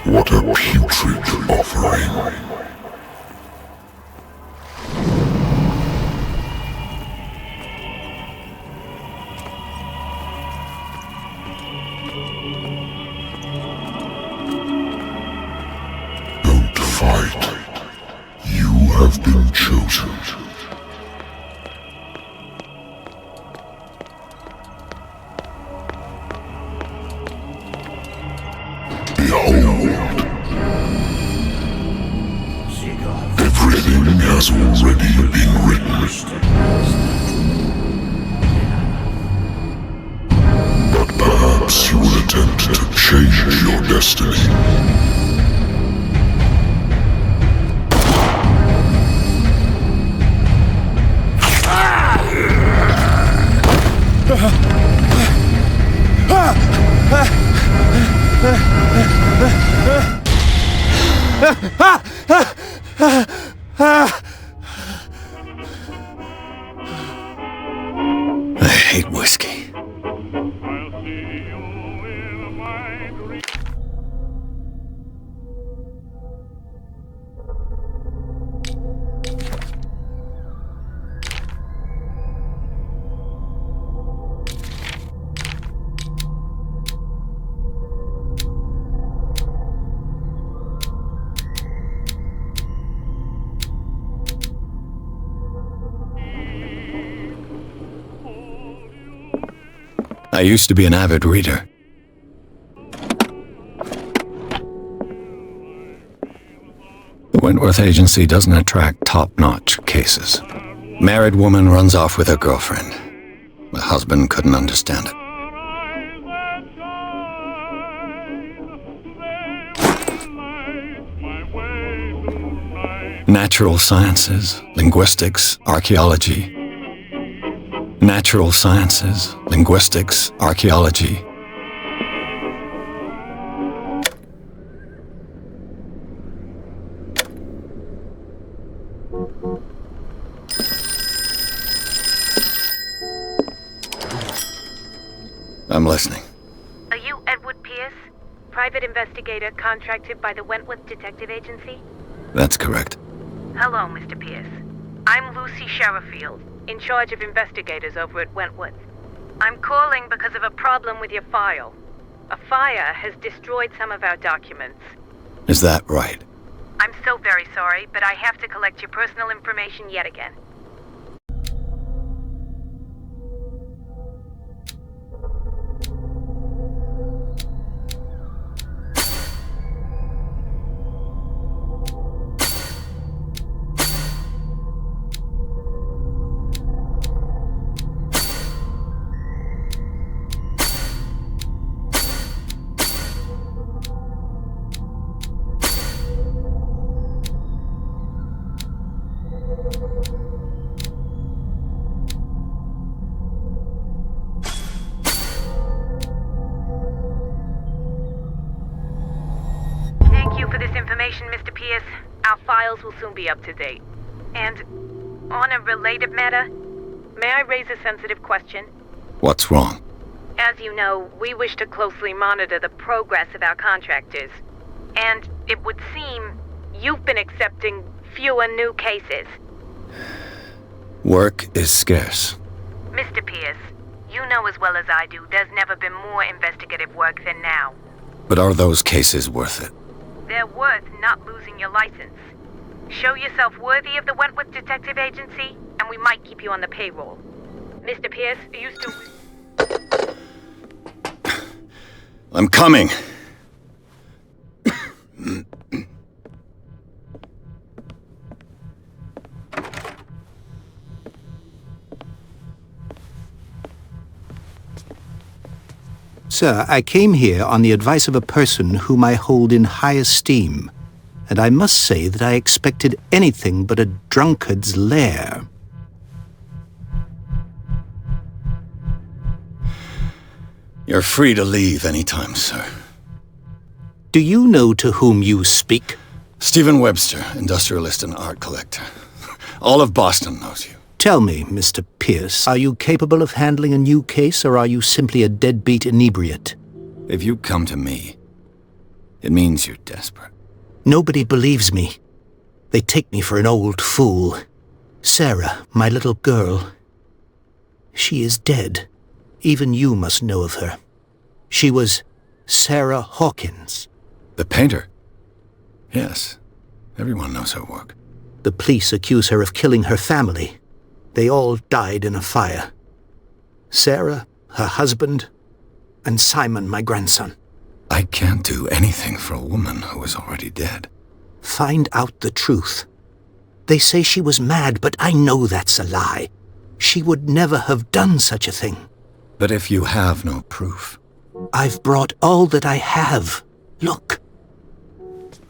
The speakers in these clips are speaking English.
What a putrid offering. Don't fight. You have been chosen. Behold. Everything has already been written. But perhaps you will attempt to change your destiny. I hate whiskey. I used to be an avid reader. The Wentworth Agency doesn't attract top-notch cases. Married woman runs off with her girlfriend. The husband couldn't understand it. Natural sciences, linguistics, archaeology. Natural sciences, linguistics, archaeology. I'm listening. Are you Edward Pierce, private investigator contracted by the Wentworth Detective Agency? That's correct. Hello, Mr. Pierce. I'm Lucy Sherifield, in charge of investigators over at Wentworth. I'm calling because of a problem with your file. A fire has destroyed some of our documents. Is that right? I'm so very sorry, but I have to collect your personal information yet again. Thank you for this information, Mr. Pierce. Our files will soon be up to date. And on a related matter, may I raise a sensitive question? What's wrong? As you know, we wish to closely monitor the progress of our contractors. And it would seem you've been accepting fewer new cases. Work is scarce. Mr. Pierce, you know as well as I do there's never been more investigative work than now. But are those cases worth it? They're worth not losing your license. Show yourself worthy of the Wentworth Detective Agency, and we might keep you on the payroll. Mr. Pierce, are you still... I'm coming! Sir, I came here on the advice of a person whom I hold in high esteem, and I must say that I expected anything but a drunkard's lair. You're free to leave anytime, sir. Do you know to whom you speak? Stephen Webster, industrialist and art collector. All of Boston knows you. Tell me, Mr. Pierce, are you capable of handling a new case, or are you simply a deadbeat inebriate? If you come to me, It means you're desperate. Nobody believes me. They take me for an old fool. Sarah, my little girl, she is dead. Even you must know of her. She was Sarah Hawkins. The painter? Yes. Everyone knows her work. The police accuse her of killing her family. They all died in a fire. Sarah, her husband, and Simon, my grandson. I can't do anything for a woman who is already dead. Find out the truth. They say she was mad, but I know that's a lie. She would never have done such a thing. But if you have no proof... I've brought all that I have. Look.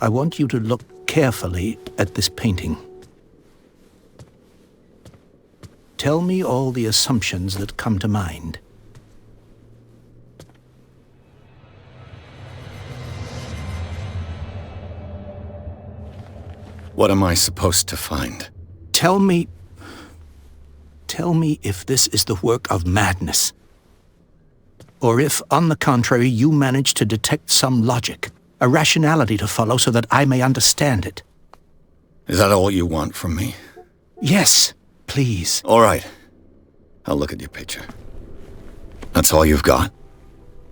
I want you to look carefully at this painting. Tell me all the assumptions that come to mind. What am I supposed to find? Tell me if this is the work of madness. Or if, on the contrary, you manage to detect some logic, a rationality to follow so that I may understand it. Is that all you want from me? Yes, please. All right. I'll look at your picture. That's all you've got?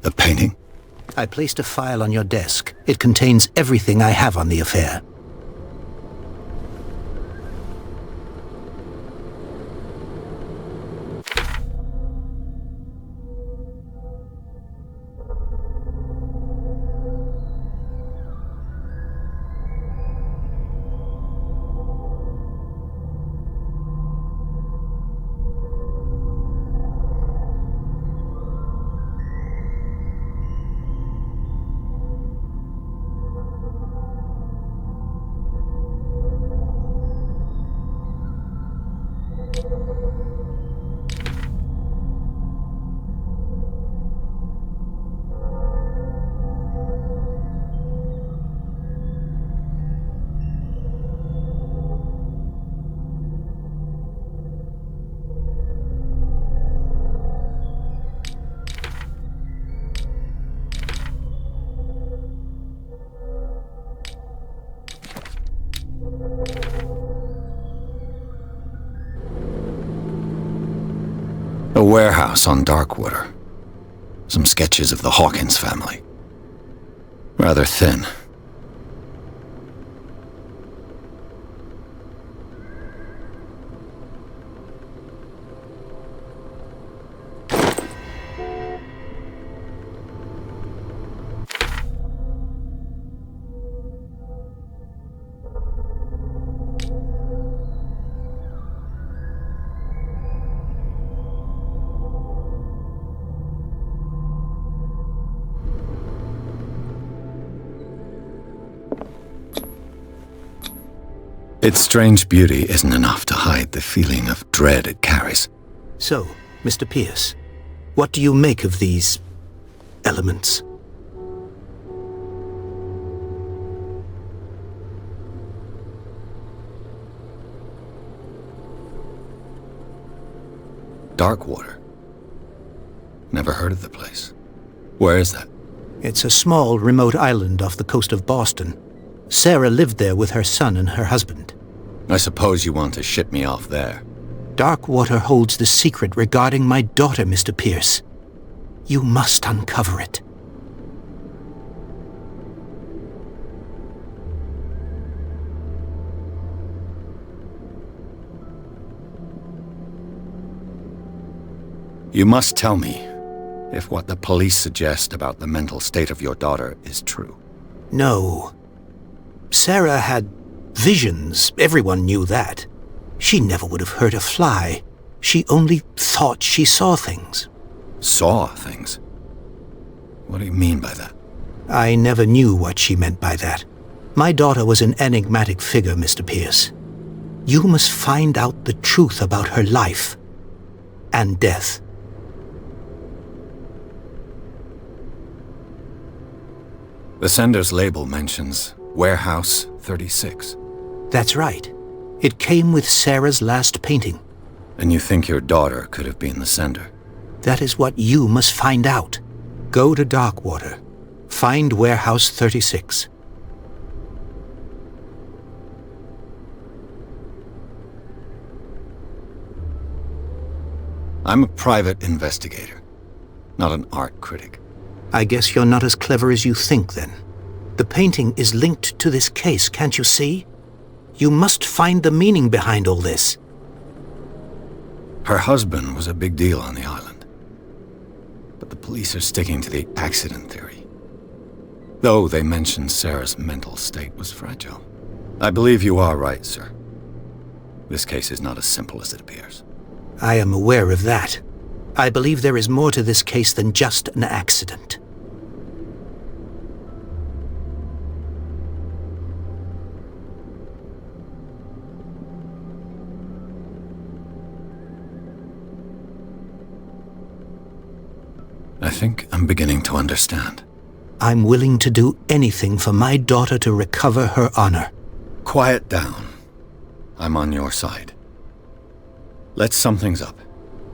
The painting? I placed a file on your desk. It contains everything I have on the affair. A warehouse on Darkwater. Some sketches of the Hawkins family. Rather thin. Its strange beauty isn't enough to hide the feeling of dread it carries. So, Mr. Pierce, what do you make of these elements? Darkwater. Never heard of the place. Where is that? It's a small, remote island off the coast of Boston. Sarah lived there with her son and her husband. I suppose you want to ship me off there. Darkwater holds the secret regarding my daughter, Mr. Pierce. You must uncover it. You must tell me if what the police suggest about the mental state of your daughter is true. No. Sarah had visions. Everyone knew that. She never would have hurt a fly. She only thought she saw things. Saw things? What do you mean by that? I never knew what she meant by that. My daughter was an enigmatic figure, Mr. Pierce. You must find out the truth about her life and death. The sender's label mentions Warehouse 36. That's right. It came with Sarah's last painting. And you think your daughter could have been the sender? That is what you must find out. Go to Darkwater. Find Warehouse 36. I'm a private investigator, not an art critic. I guess you're not as clever as you think, then. The painting is linked to this case, can't you see? You must find the meaning behind all this. Her husband was a big deal on the island. But the police are sticking to the accident theory. Though they mentioned Sarah's mental state was fragile. I believe you are right, sir. This case is not as simple as it appears. I am aware of that. I believe there is more to this case than just an accident. I think I'm beginning to understand. I'm willing to do anything for my daughter to recover her honor. Quiet down. I'm on your side. Let's sum things up.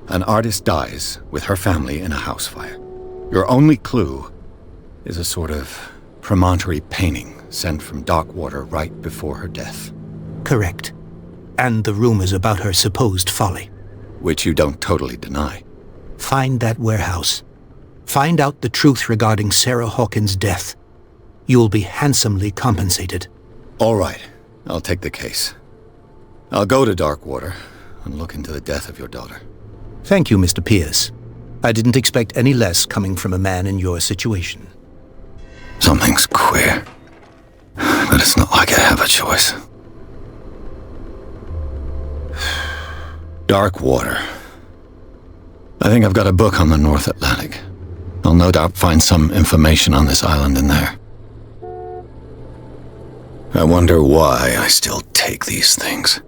An artist dies with her family in a house fire. Your only clue is a sort of promontory painting sent from Darkwater right before her death. Correct. And the rumors about her supposed folly. Which you don't totally deny. Find that warehouse. Find out the truth regarding Sarah Hawkins' death. You'll be handsomely compensated. All right. I'll take the case. I'll go to Darkwater and look into the death of your daughter. Thank you, Mr. Pierce. I didn't expect any less coming from a man in your situation. Something's queer. But it's not like I have a choice. Darkwater. I think I've got a book on the North Atlantic. I'll no doubt find some information on this island in there. I wonder why I still take these things.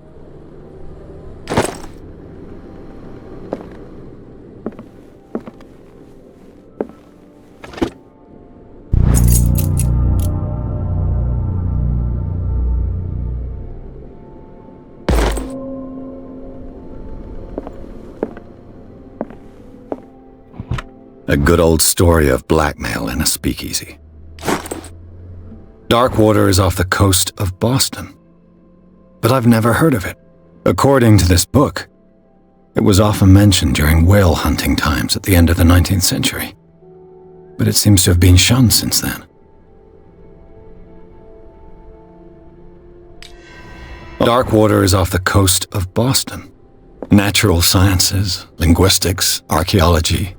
A good old story of blackmail in a speakeasy. Darkwater is off the coast of Boston. But I've never heard of it. According to this book, it was often mentioned during whale hunting times at the end of the 19th century. But it seems to have been shunned since then. Darkwater is off the coast of Boston. Natural sciences, linguistics, archaeology.